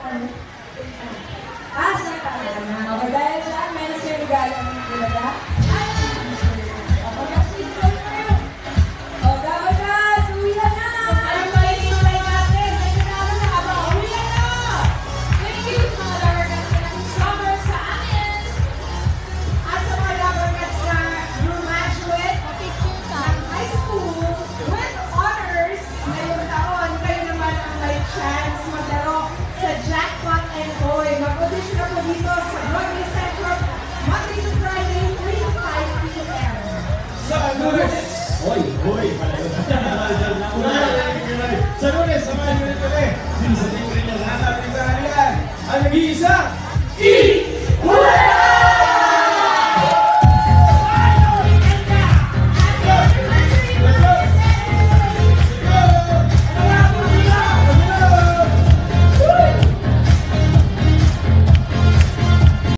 Okay, dahil saan, meron siya regalo ng talaga. O, dapat na! Uwi na! Ano ba yung inulay natin? Medyo naman nakaba. Uwi na! Thank you sa mga Lovercats na nag-summer sa amin. At sa mga Lovercats na graduate ng high school with honors ngayong taon, kayo naman ang may chance maglaro sa Jackpot and Boy. Mag-audition ako dito sa Broadway Central, Monday to Friday, 3 to 5 p.m. Sa Lunes! Hoy! Palayo. Sa Lunes, samahan nyo rin kami. Sa tingin rin ng hanap ng ang nag-iisa!